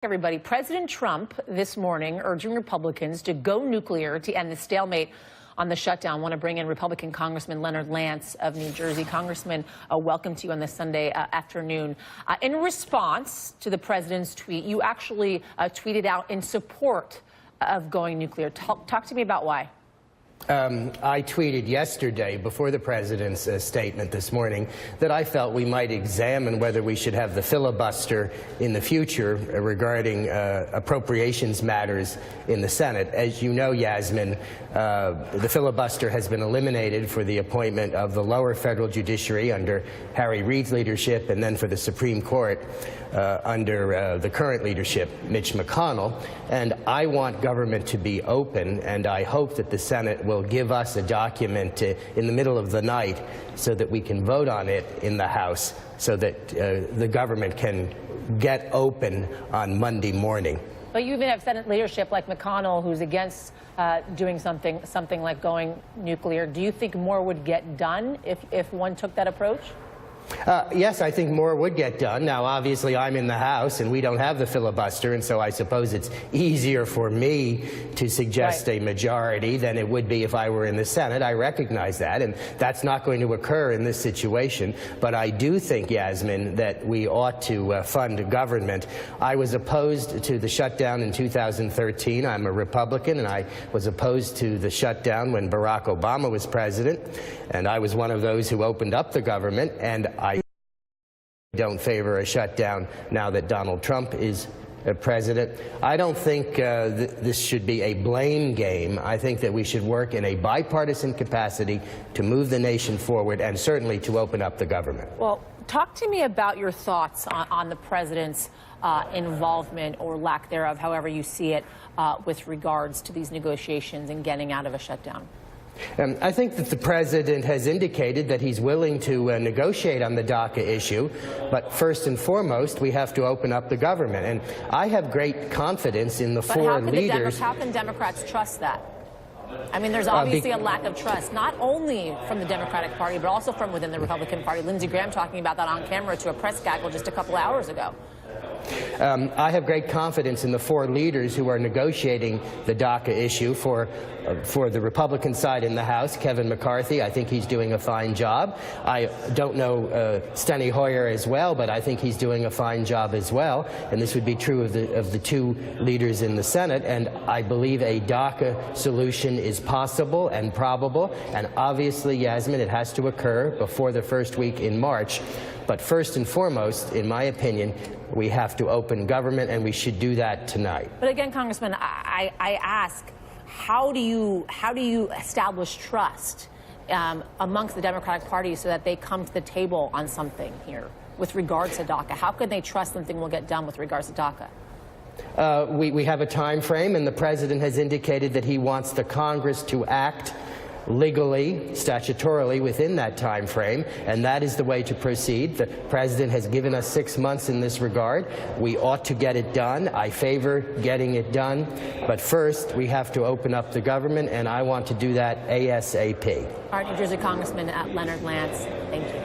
Everybody, President Trump this morning urging Republicans to go nuclear to end the stalemate on the shutdown. I want to bring in Republican Congressman Lance of New Jersey. Congressman, welcome to you on this Sunday afternoon. In response to the president's tweet, you actually tweeted out in support of going nuclear. Talk to me about why. I tweeted yesterday, before the president's statement this morning, that I felt we might examine whether we should have the filibuster in the future regarding appropriations matters in the Senate. As you know, Yasmin, the filibuster has been eliminated for the appointment of the lower federal judiciary under Harry Reid's leadership, and then for the Supreme Court under the current leadership, Mitch McConnell. And I want government to be open, and I hope that the Senate will give us a document in the middle of the night so that we can vote on it in the House, so that the government can get open on Monday morning. But you even have Senate leadership like McConnell, who's against doing something like going nuclear. Do you think more would get done if one took that approach? Yes, I think more would get done. Now, obviously, I'm in the House, and we don't have the filibuster, and so I suppose it's easier for me to suggest a majority than it would be if I were in the Senate. I recognize that, and that's not going to occur in this situation. But I do think, Yasmin, that we ought to fund government. I was opposed to the shutdown in 2013. I'm a Republican, and I was opposed to the shutdown when Barack Obama was president, and I was one of those who opened up the government, and I don't favor a shutdown now that Donald Trump is president. I don't think this should be a blame game. I think that we should work in a bipartisan capacity to move the nation forward and certainly to open up the government. Well, talk to me about your thoughts on the president's involvement or lack thereof, however you see it, with regards to these negotiations and getting out of a shutdown. I think that the president has indicated that he's willing to negotiate on the DACA issue, but first and foremost, we have to open up the government. And I have great confidence in the four leaders. How can Democrats trust that? I mean, there's obviously a lack of trust, not only from the Democratic Party, but also from within the Republican Party. Lindsey Graham talking about that on camera to a press gaggle just a couple of hours ago. I have great confidence in the four leaders who are negotiating the DACA issue for the Republican side in the House. Kevin McCarthy, I think he's doing a fine job. I don't know Steny Hoyer as well, but I think he's doing a fine job as well. And this would be true of the two leaders in the Senate. And I believe a DACA solution is possible and probable. And obviously, Yasmin, it has to occur before the first week in March. But first and foremost, in my opinion, we have to open government, and we should do that tonight. But again, Congressman, I ask, how do you establish trust amongst the Democratic Party so that they come to the table on something here with regards to DACA? How can they trust something will get done with regards to DACA? We have a time frame, and the president has indicated that he wants the Congress to act legally, statutorily within that time frame, and that is the way to proceed. The president has given us 6 months in this regard. We ought to get it done. I favor getting it done, but first we have to open up the government, and I want to do that ASAP. All right, New Jersey Congressman Lance, thank you.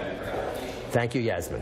Thank you, Yasmin.